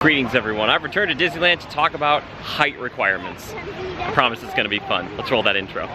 Greetings everyone, I've returned to Disneyland to talk about height requirements. I promise it's going to be fun. Let's roll that intro.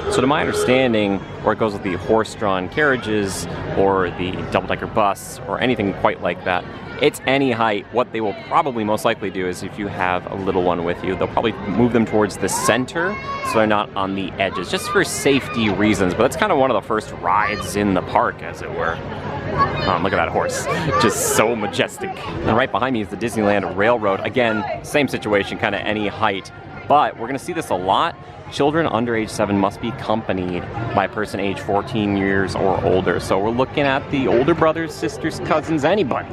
So to my understanding, where it goes with the horse-drawn carriages or the double-decker bus or anything quite like that, it's any height. What they will probably most likely do is if you have a little one with you, they'll probably move them towards the center so they're not on the edges, just for safety reasons. But that's kind of one of the first rides in the park, as it were. Look at that horse, just so majestic. And right behind me is the Disneyland Railroad. Again, same situation, kind of any height. But we're gonna see this a lot. Children under age 7 must be accompanied by a person age 14 years or older. So we're looking at the older brothers, sisters, cousins, anybody.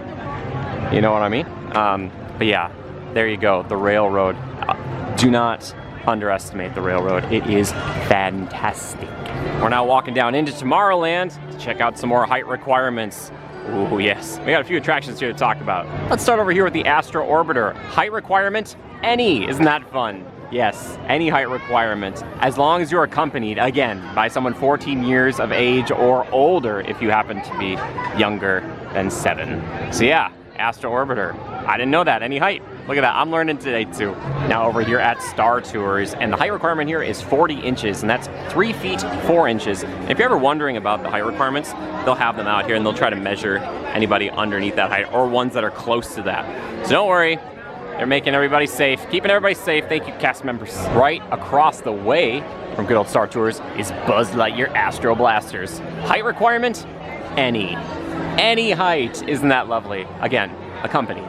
You know what I mean? But yeah, there you go, the railroad. Do not underestimate the railroad. It is fantastic. We're now walking down into Tomorrowland to check out some more height requirements. Ooh, yes. We got a few attractions here to talk about. Let's start over here with the Astro Orbiter. Height requirement, any. Isn't that fun? Yes, any height requirement, as long as you're accompanied, again, by someone 14 years of age or older if you happen to be younger than 7. So yeah, Astro Orbiter. I didn't know that, any height. Look at that, I'm learning today too. Now over here at Star Tours, and the height requirement here is 40 inches, and that's 3 feet 4 inches. And if you're ever wondering about the height requirements, they'll have them out here and they'll try to measure anybody underneath that height or ones that are close to that. So don't worry. They're making everybody safe, keeping everybody safe. Thank you, cast members. Right across the way from good old Star Tours is Buzz Lightyear Astro Blasters. Height requirement? Any. Any height. Isn't that lovely? Again, accompany.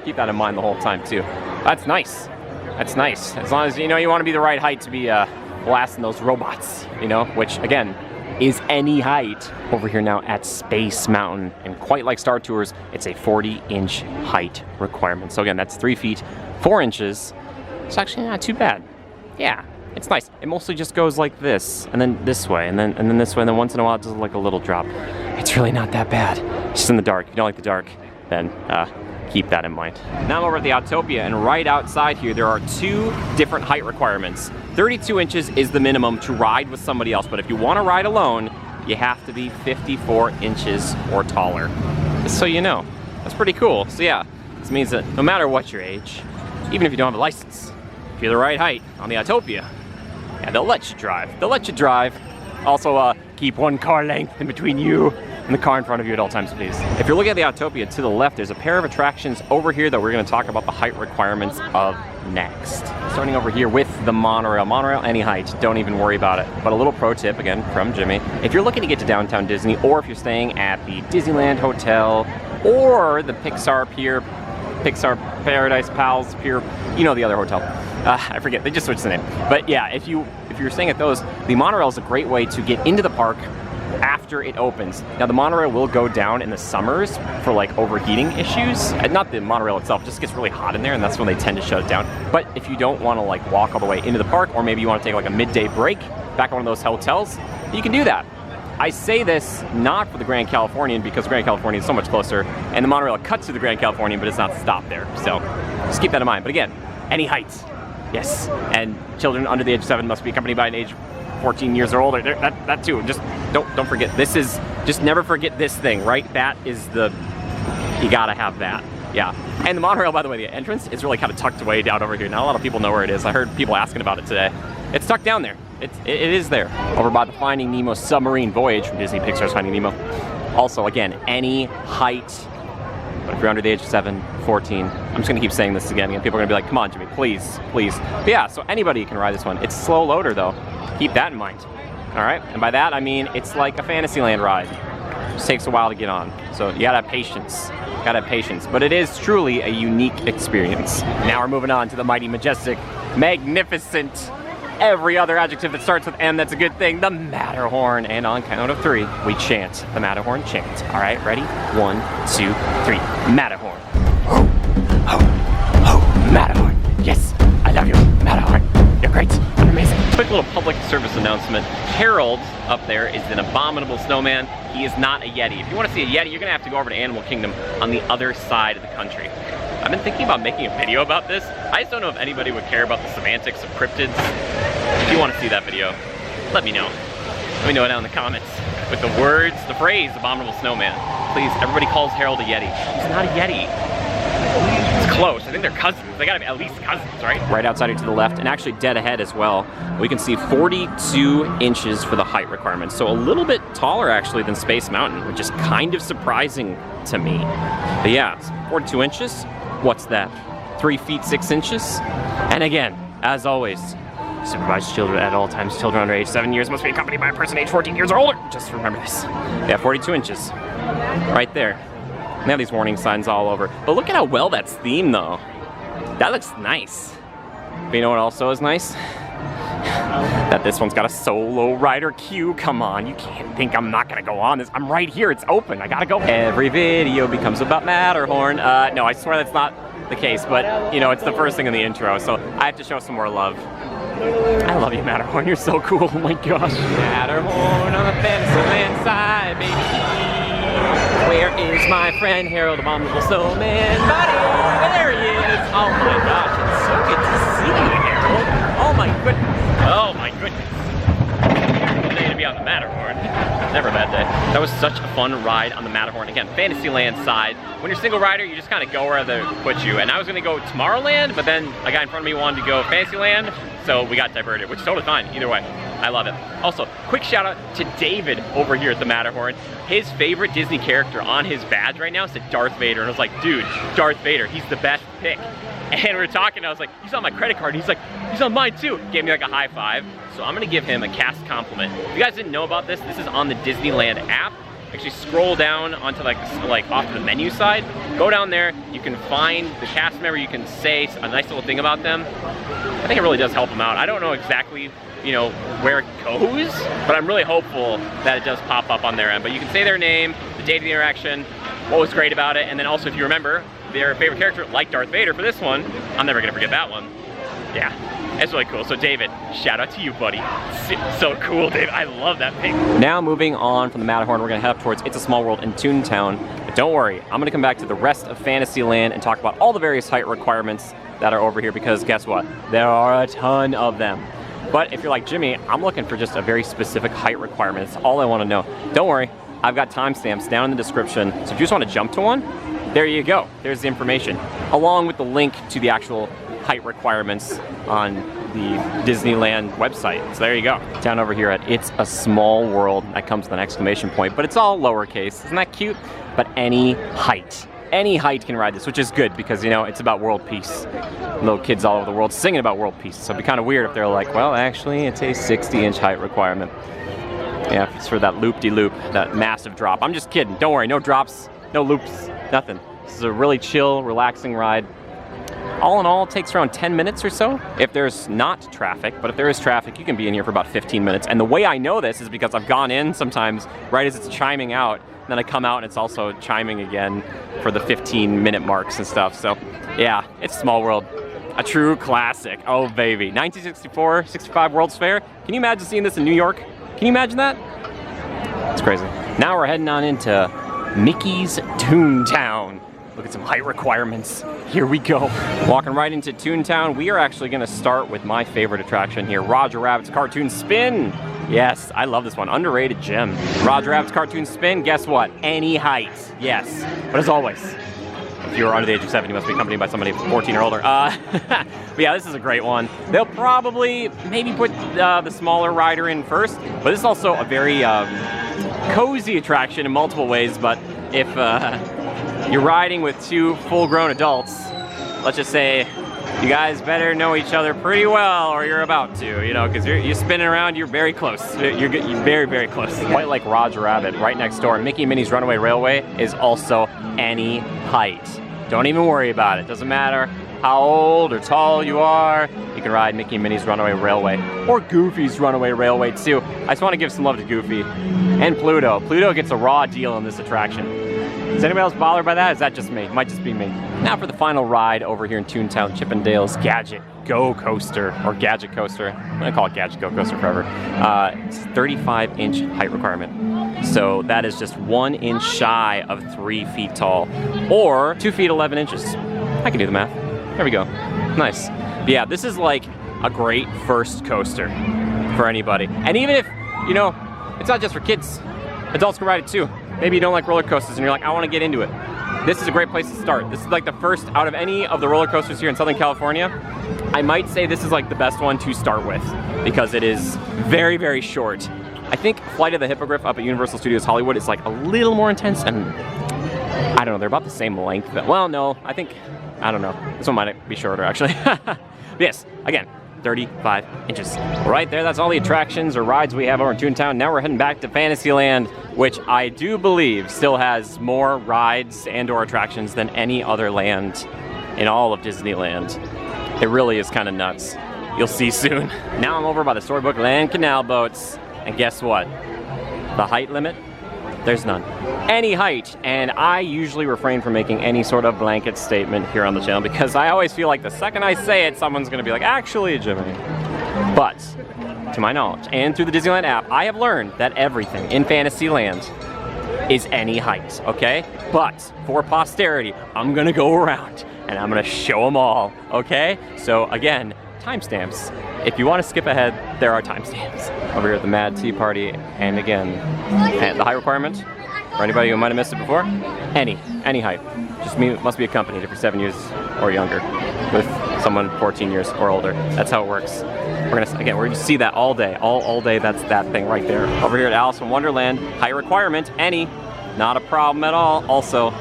Keep that in mind the whole time too. That's nice. That's nice. As long as you know you want to be the right height to be blasting those robots, you know, which again, is any height. Over here now at Space Mountain, and quite like Star Tours, it's a 40-inch height requirement. So again, that's 3 feet 4 inches. It's actually not too bad. Yeah, it's nice. It mostly just goes like this, and then this way, and then this way, and then once in a while it does like a little drop. It's really not that bad. It's just in the dark. If you don't like the dark, then keep that in mind. Now I'm over at the Autopia, and right outside here there are 2 different height requirements. 32 inches is the minimum to ride with somebody else, but if you want to ride alone, you have to be 54 inches or taller. Just so you know. That's pretty cool. So yeah, this means that no matter what your age, even if you don't have a license, if you're the right height on the Autopia, yeah, they'll let you drive. They'll let you drive. Also, keep 1 car length in between you and the car in front of you at all times, please. If you're looking at the Autopia to the left, there's a pair of attractions over here that we're going to talk about the height requirements of next. Starting over here with the monorail. Monorail, any height, don't even worry about it. But a little pro tip, again, from Jimmy. If you're looking to get to downtown Disney, or if you're staying at the Disneyland Hotel, or the Pixar Pier, Pixar Paradise Pals Pier, you know the other hotel. I forget, they just switched the name. But yeah, if you're staying at those, the monorail is a great way to get into the park after it opens. Now the monorail will go down in the summers for like overheating issues. Not the monorail itself, just gets really hot in there, and that's when they tend to shut it down. But if you don't want to like walk all the way into the park, or maybe you want to take like a midday break back at one of those hotels, you can do that. I say this not for the Grand Californian, because Grand Californian is so much closer, and the monorail cuts to the Grand Californian, but it's not stopped there. So just keep that in mind. But again, any heights, yes. And children under the age of 7 must be accompanied by an age 14 years or older. That too. Just don't forget. This is, just never forget this thing, right? That is the, you gotta have that. Yeah. And the monorail, by the way, the entrance is really kind of tucked away down over here. Not a lot of people know where it is. I heard people asking about it today. It's tucked down there. It is there. Over by the Finding Nemo Submarine Voyage from Disney Pixar's Finding Nemo. Also, again, any height. But if you're under the age of 7, 14, I'm just gonna keep saying this again, and people are gonna be like, come on, Jimmy, please, please. But yeah, so anybody can ride this one. It's slow loader though. Keep that in mind. All right, and by that I mean it's like a Fantasyland ride. It just takes a while to get on. So you gotta have patience. Gotta have patience. But it is truly a unique experience. Now we're moving on to the mighty, majestic, magnificent, every other adjective that starts with M that's a good thing, the Matterhorn. And on count of 3, we chant the Matterhorn chant. All right, ready? 1, 2, 3. Matterhorn. Ho, ho, ho, Matterhorn. Yes, I love you, Matterhorn. You're great. You're amazing. Quick little public service announcement. Harold up there is an abominable snowman. he is not a Yeti. If you want to see a Yeti, you're gonna have to go over to Animal Kingdom on the other side of the country. I've been thinking about making a video about this. I just don't know if anybody would care about the semantics of cryptids. If you want to see that video, let me know. Let me know down in the comments with the words, the phrase, abominable snowman. Please, everybody calls Harold a Yeti. He's not a Yeti. It's close. I think they're cousins. They gotta be at least cousins, right? Right outside here to the left, and actually dead ahead as well, we can see 42 inches for the height requirement. So a little bit taller actually than Space Mountain, which is kind of surprising to me. But yeah, 42 inches. What's that? 3 feet 6 inches? And again, as always, supervise children at all times. Children under age 7 years must be accompanied by a person age 14 years or older. Just remember this. Yeah, 42 inches. Right there. They have these warning signs all over. But look at how well that's themed though. That looks nice. But you know what also is nice? That this one's got a solo rider queue. Come on, you can't think I'm not gonna go on this. I'm right here, it's open, I gotta go. Every video becomes about Matterhorn. No, I swear that's not the case, but you know, it's the first thing in the intro, so I have to show some more love. I love you, Matterhorn, you're so cool, oh my gosh. Matterhorn on the Fantasyland side, baby. Where is my friend Harold, abominable snowman? Buddy, there he is. Oh my gosh, it's so good to see you, Harold. Oh my goodness. Oh my goodness. Good day to be on the Matterhorn. Never a bad day. That was such a fun ride on the Matterhorn. Again, Fantasyland side. When you're single rider, you just kind of go where they put you. And I was gonna go Tomorrowland, but then a guy in front of me wanted to go Fantasyland, so we got diverted, which is totally fine, either way. I love it. Also, quick shout out to David over here at the Matterhorn. His favorite Disney character on his badge right now said Darth Vader, and I was like, dude, Darth Vader, he's the best pick. And we were talking, and I was like, he's on my credit card. And he's like, he's on mine too. Gave me like a high five. So I'm gonna give him a cast compliment. If you guys didn't know about this, this is on the Disneyland app. Actually scroll down onto like off to the menu side. Go down there, you can find the cast member, you can say a nice little thing about them. I think it really does help them out. I don't know exactly, you know, where it goes, but I'm really hopeful that it does pop up on their end. But you can say their name, the date of the interaction, what was great about it, and then also if you remember their favorite character, like Darth Vader for this one, I'm never gonna forget that one. Yeah, it's really cool. So David, shout out to you, buddy. So cool, David. I love that pic. Now moving on from the Matterhorn, we're gonna head up towards It's a Small World in Toontown. But don't worry, I'm gonna come back to the rest of Fantasyland and talk about all the various height requirements that are over here, because guess what? There are a ton of them. But if you're like Jimmy, I'm looking for just a very specific height requirement. That's all I wanna know. Don't worry, I've got timestamps down in the description. So if you just wanna jump to one, there you go. There's the information, along with the link to the actual height requirements on the Disneyland website. So there you go. Down over here at It's a Small World, that comes with an exclamation point, but it's all lowercase. Isn't that cute? But any height can ride this, which is good because, you know, it's about world peace. Little kids all over the world singing about world peace. So it'd be kind of weird if they're like, well, actually, it's a 60-inch height requirement. Yeah, it's for that loop-de-loop, that massive drop. I'm just kidding. Don't worry, no drops, no loops, nothing. This is a really chill, relaxing ride. All in all, it takes around 10 minutes or so if there's not traffic, but if there is traffic, you can be in here for about 15 minutes. And the way I know this is because I've gone in sometimes right as it's chiming out, and then I come out and it's also chiming again for the 15-minute marks and stuff. So yeah, it's Small World, a true classic. Oh baby, 1964, 65 World's Fair. Can you imagine seeing this in New York? Can you imagine that? It's crazy. Now we're heading on into Mickey's Toontown. Look at some height requirements. Here we go. Walking right into Toontown, we are actually gonna start with my favorite attraction here, Roger Rabbit's Cartoon Spin. Yes, I love this one, underrated gem. Roger Rabbit's Cartoon Spin, guess what? Any height, yes. But as always, if you're under the age of 7, you must be accompanied by somebody 14 or older. But yeah, this is a great one. They'll probably maybe put the smaller rider in first, but this is also a very cozy attraction in multiple ways. But if you're riding with two full-grown adults, let's just say you guys better know each other pretty well, or you're about to, you know, because you're spinning around, you're very close. You're very, very close. Quite like Roger Rabbit, right next door, Mickey and Minnie's Runaway Railway is also any height. Don't even worry about it. Doesn't matter how old or tall you are, you can ride Mickey and Minnie's Runaway Railway, or Goofy's Runaway Railway too. I just want to give some love to Goofy and Pluto. Pluto gets a raw deal on this attraction. Is anybody else bothered by that? Is that just me? It might just be me. Now for the final ride over here in Toontown, Chippendale's Gadget Go Coaster, or Gadget Coaster. I'm gonna call it Gadget Go Coaster forever. It's 35-inch height requirement. So that is just 1 inch shy of 3 feet tall, or 2 feet 11 inches. I can do the math. There we go. Nice. But yeah, this is like a great first coaster for anybody. And even if, you know, it's not just for kids. Adults can ride it too. Maybe you don't like roller coasters and you're like, I want to get into it. This is a great place to start. This is like the first out of any of the roller coasters here in Southern California. I might say this is like the best one to start with because it is very, very short. I think Flight of the Hippogriff up at Universal Studios Hollywood is like a little more intense, and I don't know, they're about the same length. But, well, no, I don't know. This one might be shorter actually. Yes, again, 35 inches. Right there, that's all the attractions or rides we have over in Toontown. Now we're heading back to Fantasyland, which I do believe still has more rides and or attractions than any other land in all of Disneyland. It really is kind of nuts. You'll see soon. Now I'm over by the Storybook Land Canal boats, and guess what? The height limit? There's none. Any height, and I usually refrain from making any sort of blanket statement here on the channel because I always feel like the second I say it, someone's gonna be like, actually, Jimmy. But, to my knowledge, and through the Disneyland app, I have learned that everything in Fantasyland is any height, okay? But, for posterity, I'm gonna go around and I'm gonna show them all, okay? So, again, timestamps. If you want to skip ahead, there are timestamps. Over here at the Mad Tea Party, and again, the height requirement, for anybody who might have missed it before, any height. Just must be accompanied if you're 7 years or younger with someone 14 years or older. That's how it works. We're gonna see that all day. All day, that's that thing right there. Over here at Alice in Wonderland, height requirement, any. Not a problem at all. Also,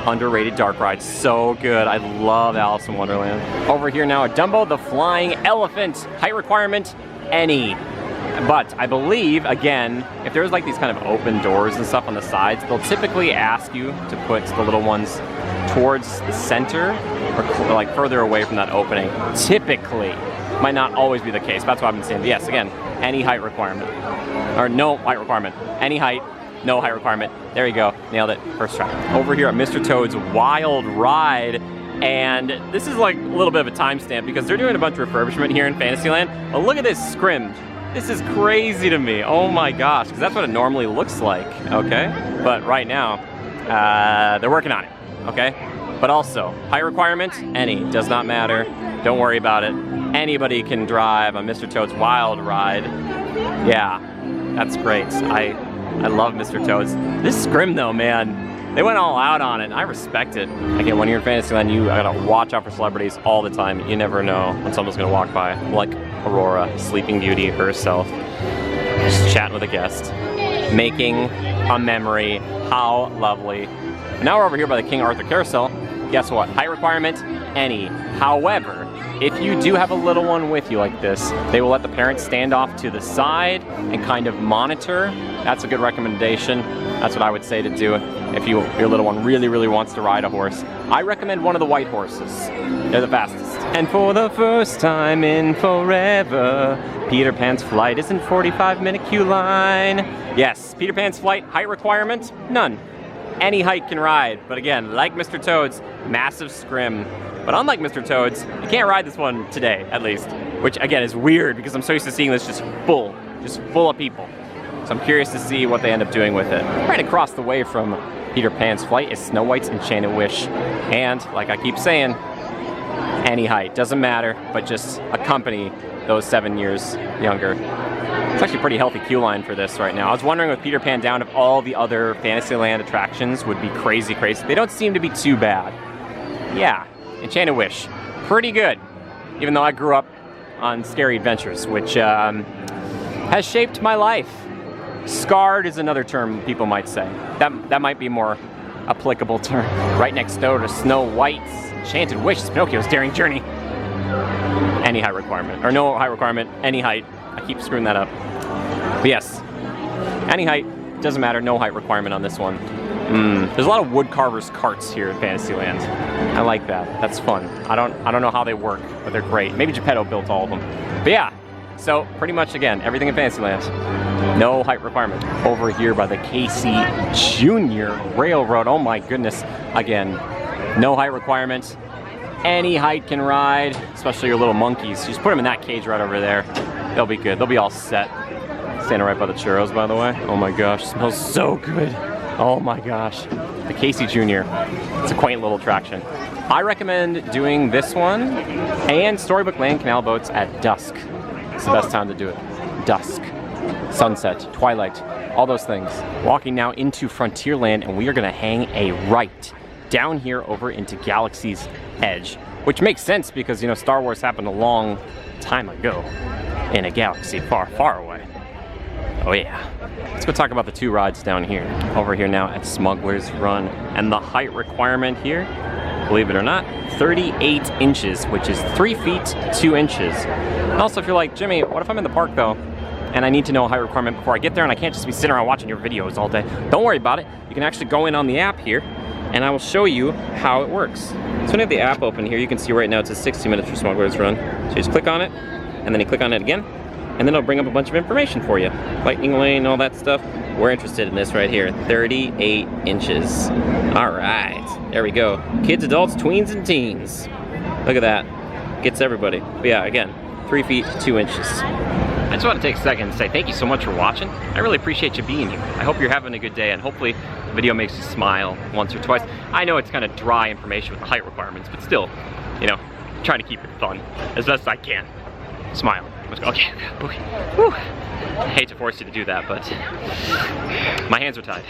underrated dark ride, so good. I love Alice in Wonderland. Over here now at Dumbo, the Flying Elephant, height requirement, any. But I believe, again, if there's like these kind of open doors and stuff on the sides, they'll typically ask you to put the little ones towards the center or like further away from that opening. Typically. Might not always be the case. That's what I've been saying. But yes, again, any height requirement. Or no height requirement. Any height. No height requirement. There you go. Nailed it. First try. Over here at Mr. Toad's Wild Ride. And this is like a little bit of a timestamp because they're doing a bunch of refurbishment here in Fantasyland. But look at this scrim. This is crazy to me. Oh my gosh. Because that's what it normally looks like. Okay? But right now, they're working on it. Okay? But also, height requirement, any. Does not matter. Don't worry about it. Anybody can drive a Mr. Toad's Wild Ride. Yeah. That's great. I love Mr. Toad's. This scrim though, man, they went all out on it. I respect it. Again, when you're in Fantasyland, you gotta watch out for celebrities all the time. You never know when someone's gonna walk by. Like Aurora, Sleeping Beauty herself. Just chatting with a guest. Making a memory. How lovely. Now we're over here by the King Arthur Carousel. Guess what? Height requirement, any. However, if you do have a little one with you like this, they will let the parents stand off to the side and kind of monitor. That's a good recommendation. That's what I would say to do if your little one really, really wants to ride a horse. I recommend one of the white horses. They're the fastest. And for the first time in forever, Peter Pan's flight is in 45-minute queue line. Yes, Peter Pan's flight, height requirement, none. Any height can ride, but again, like Mr. Toad's, massive scrim. But unlike Mr. Toad's, you can't ride this one today, at least. Which, again, is weird because I'm so used to seeing this just full of people. So I'm curious to see what they end up doing with it. Right across the way from Peter Pan's flight is Snow White's Enchanted Wish. And, like I keep saying, any height, doesn't matter, but just accompany those 7 years younger. It's actually a pretty healthy queue line for this right now. I was wondering with Peter Pan down if all the other Fantasyland attractions would be crazy. They don't seem to be too bad. Yeah. Enchanted Wish, pretty good, even though I grew up on Scary Adventures, which has shaped my life. Scarred is another term people might say. That might be a more applicable term. Right next door to Snow White's Enchanted Wish is Pinocchio's Daring Journey. Any height requirement, or no height requirement, any height. I keep screwing that up. But yes, any height, doesn't matter, no height requirement on this one. There's a lot of woodcarvers carts here in Fantasyland. I like that. That's fun. I don't know how they work, but they're great. Maybe Geppetto built all of them. But yeah, so pretty much again, everything in Fantasyland. No height requirement. Over here by the KC Junior Railroad. Oh my goodness. Again, no height requirement. Any height can ride, especially your little monkeys. Just put them in that cage right over there. They'll be good. They'll be all set. Standing right by the churros, by the way. Oh my gosh, smells so good. Oh my gosh. The Casey Jr. It's a quaint little attraction. I recommend doing this one and Storybook Land Canal boats at dusk. It's the best time to do it. Dusk, sunset, twilight, all those things. Walking now into Frontierland, and we are gonna hang a right down here over into Galaxy's Edge, which makes sense because, you know, Star Wars happened a long time ago in a galaxy far, far away. Oh yeah. Let's go talk about the 2 rides down here. Over here now at Smuggler's Run. And the height requirement here, believe it or not, 38 inches, which is 3 feet, 2 inches. And also, if you're like, Jimmy, what if I'm in the park though, and I need to know a height requirement before I get there, and I can't just be sitting around watching your videos all day? Don't worry about it. You can actually go in on the app here, and I will show you how it works. So when you have the app open here, you can see right now it says 60 minutes for Smuggler's Run. So you just click on it, and then you click on it again, and then it'll bring up a bunch of information for you. Lightning lane, all that stuff. We're interested in this right here, 38 inches. All right, there we go. Kids, adults, tweens, and teens. Look at that, gets everybody. But yeah, again, 3 feet, 2 inches. I just want to take a second and say thank you so much for watching. I really appreciate you being here. I hope you're having a good day, and hopefully the video makes you smile once or twice. I know it's kind of dry information with the height requirements, but still, you know, trying to keep it fun as best I can. Smile. Let's go. Okay. Whew. I hate to force you to do that, but my hands are tied.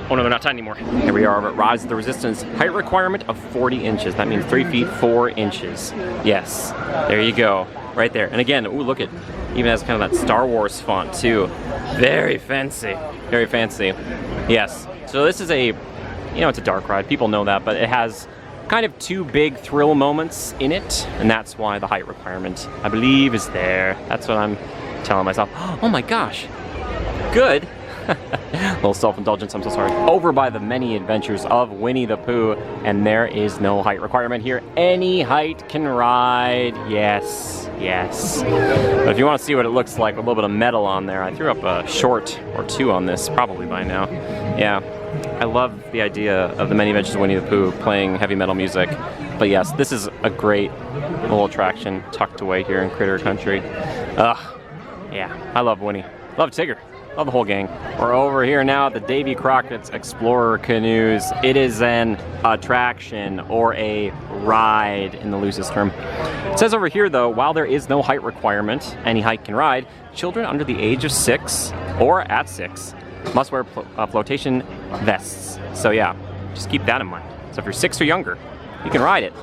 Oh no, they're not tied anymore. Here we are at Rise of the Resistance. Height requirement of 40 inches. That means 3 feet, 4 inches. Yes, there you go. Right there. And again, ooh, look at, even has kind of that Star Wars font too. Very fancy. Very fancy. Yes. So this is a, you know, it's a dark ride. People know that, but it has kind of 2 big thrill moments in it, and that's why the height requirement, I believe, is there. That's what I'm telling myself. Oh my gosh. Good. A little self-indulgence, I'm so sorry. Over by the many adventures of Winnie the Pooh, and there is no height requirement here. Any height can ride. Yes, yes. But if you want to see what it looks like, a little bit of metal on there, I threw up a short or 2 on this, probably by now. Yeah, I love the idea of the many adventures of Winnie the Pooh playing heavy metal music. But yes, this is a great little attraction tucked away here in Critter Country. Yeah, I love Winnie. Love Tigger. Love the whole gang. We're over here now at the Davy Crockett's Explorer Canoes. It is an attraction or a ride in the loosest term. It says over here though, while there is no height requirement, any height can ride, children under the age of 6 or at 6 must wear flotation vests. So yeah, just keep that in mind. So if you're 6 or younger, you can ride it,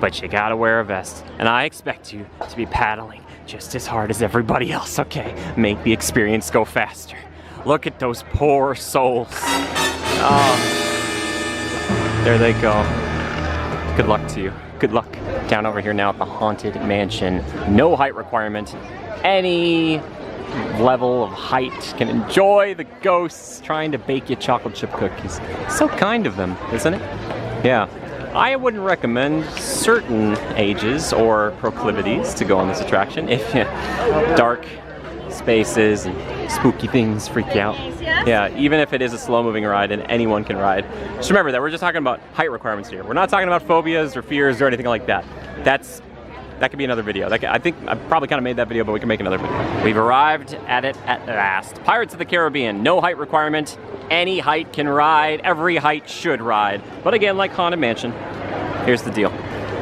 but you gotta wear a vest. And I expect you to be paddling just as hard as everybody else, okay? Make the experience go faster. Look at those poor souls. Oh, there they go. Good luck to you. Good luck. Down over here now at the Haunted Mansion. No height requirement. Any level of height can enjoy the ghosts trying to bake you chocolate chip cookies. So kind of them, isn't it? Yeah. I wouldn't recommend certain ages or proclivities to go on this attraction if dark spaces and spooky things freak you out. Yeah, even if it is a slow-moving ride and anyone can ride. Just remember that we're just talking about height requirements here. We're not talking about phobias or fears or anything like that. That could be another video. I think I probably kind of made that video, but we can make another video. We've arrived at it at last. Pirates of the Caribbean, no height requirement. Any height can ride. Every height should ride. But again, like Haunted Mansion, here's the deal.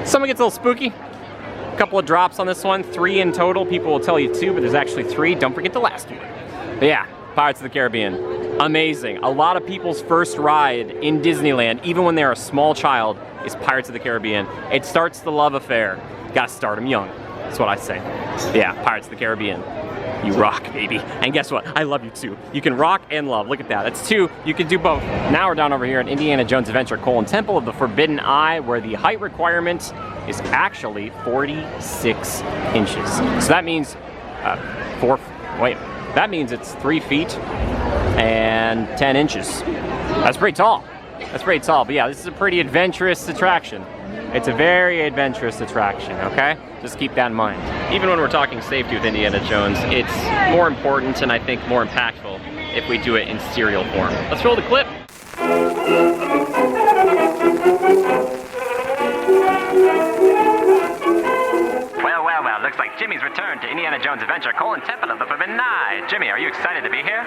Someone gets a little spooky. A couple of drops on this one, 3 in total. People will tell you 2, but there's actually 3. Don't forget the last one. But yeah, Pirates of the Caribbean, amazing. A lot of people's first ride in Disneyland, even when they're a small child, is Pirates of the Caribbean. It starts the love affair. Gotta start them young. That's what I say. Yeah, Pirates of the Caribbean. You rock, baby. And guess what? I love you too. You can rock and love. Look at that. That's 2. You can do both. Now we're down over here at Indiana Jones Adventure: Temple of the Forbidden Eye, where the height requirement is actually 46 inches. So that means that means it's 3 feet and 10 inches. That's pretty tall. That's pretty tall. But yeah, this is a pretty adventurous attraction. It's a very adventurous attraction, okay? Just keep that in mind. Even when we're talking safety with Indiana Jones, it's more important and I think more impactful if we do it in serial form. Let's roll the clip. Well, looks like Jimmy's returned. return to Indiana Jones Adventure: Temple of the Forbidden Eye. Jimmy, are you excited to be here?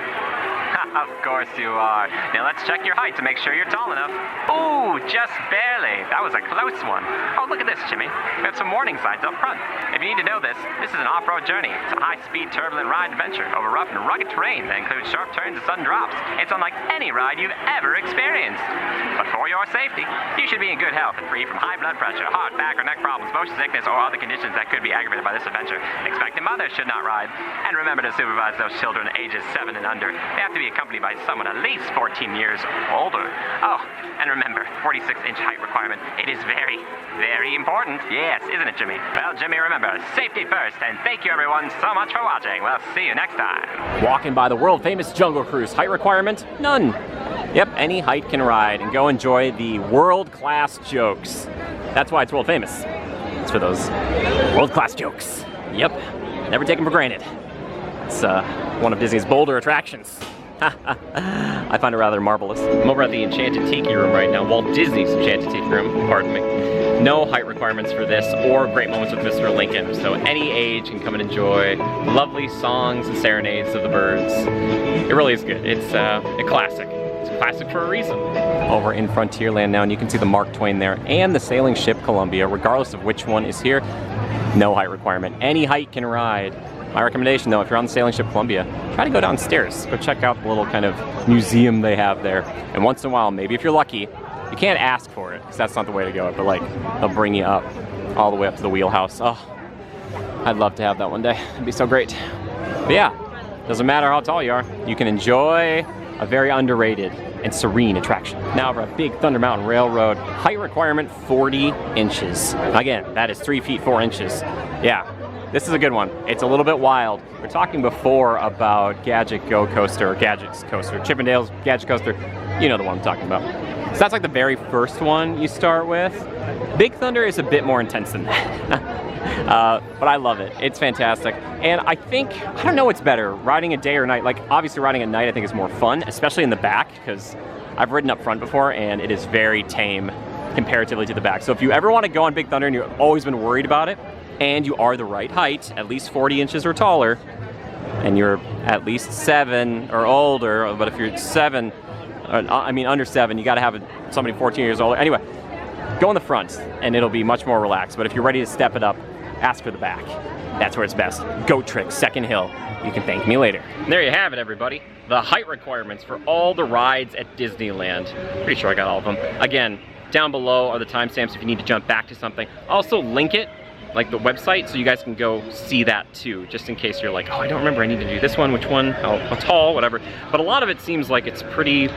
Of course you are. Now let's check your height to make sure you're tall enough. Ooh, just barely. That was a close one. Oh, look at this, Jimmy. We have some warning signs up front. If you need to know this is an off-road journey. It's a high-speed, turbulent ride adventure over rough and rugged terrain that includes sharp turns and sudden drops. It's unlike any ride you've ever experienced. But for your safety, you should be in good health and free from high blood pressure, heart, back, or neck problems, motion sickness, or other conditions that could be aggravated by this adventure. Expecting mothers should not ride. And remember to supervise those children ages 7 and under. They have to be accompanied by someone at least 14 years older. Oh, and remember, 46-inch height requirement. It is very, very important. Yes, isn't it, Jimmy? Well, Jimmy, remember, safety first, and thank you everyone so much for watching. We'll see you next time. Walking by the world-famous Jungle Cruise. Height requirement? None. Yep, any height can ride, and go enjoy the world-class jokes. That's why it's world-famous. It's for those world-class jokes. Yep, never take them for granted. It's one of Disney's bolder attractions. I find it rather marvelous. I'm over at the Enchanted Tiki room right now, Walt Disney's Enchanted Tiki room, pardon me. No height requirements for this or great moments with Mr. Lincoln, so any age can come and enjoy lovely songs and serenades of the birds. It really is good. It's a classic. It's a classic for a reason. Over in Frontierland now, and you can see the Mark Twain there and the sailing ship Columbia, regardless of which one is here. No height requirement. Any height can ride. My recommendation though, if you're on the sailing ship Columbia, try to go downstairs. Go check out the little kind of museum they have there. And once in a while, maybe if you're lucky, you can't ask for it, because that's not the way to go, but like, they'll bring you up, all the way up to the wheelhouse. Oh, I'd love to have that one day. It'd be so great. But yeah, doesn't matter how tall you are, you can enjoy a very underrated and serene attraction. Now over at Big Thunder Mountain Railroad, height requirement 40 inches. Again, that is 3 feet 4 inches. Yeah. This is a good one. It's a little bit wild. We're talking before about Gadget Go Coaster, or Gadget's Coaster, Chippendale's Gadget Coaster. You know the one I'm talking about. So that's like the very first one you start with. Big Thunder is a bit more intense than that. But I love it. It's fantastic. And I think, I don't know what's better, riding a day or night. Like, obviously riding at night I think is more fun, especially in the back, because I've ridden up front before and it is very tame comparatively to the back. So if you ever want to go on Big Thunder and you've always been worried about it, and you are the right height, at least 40 inches or taller, and you're at least 7 or older, but if you're 7, I mean under 7, you gotta have somebody 14 years older. Anyway, go in the front and it'll be much more relaxed, but if you're ready to step it up, ask for the back. That's where it's best. Goat Trick, second hill. You can thank me later. There you have it, everybody. The height requirements for all the rides at Disneyland. Pretty sure I got all of them. Again, down below are the timestamps if you need to jump back to something. I'll also link it, like the website, so you guys can go see that too, just in case you're like, oh, I don't remember, I need to do this one, which one, how tall, whatever. But a lot of it seems like it's pretty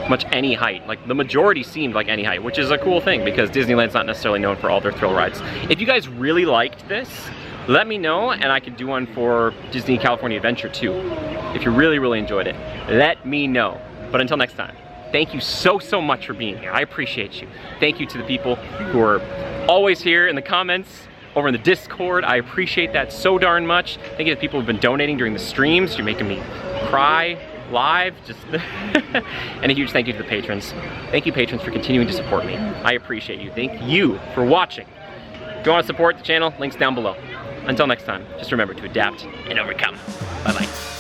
much any height. Like the majority seemed like any height, which is a cool thing because Disneyland's not necessarily known for all their thrill rides. If you guys really liked this, let me know and I could do one for Disney California Adventure too. If you really, really enjoyed it, let me know. But until next time, thank you so much for being here. I appreciate you. Thank you to the people who are always here in the comments, over in the Discord. I appreciate that so darn much. Thank you to the people who've been donating during the streams. You're making me cry live. Just and a huge thank you to the patrons. Thank you, patrons, for continuing to support me. I appreciate you. Thank you for watching. If you want to support the channel, links down below. Until next time, just remember to adapt and overcome. Bye-bye.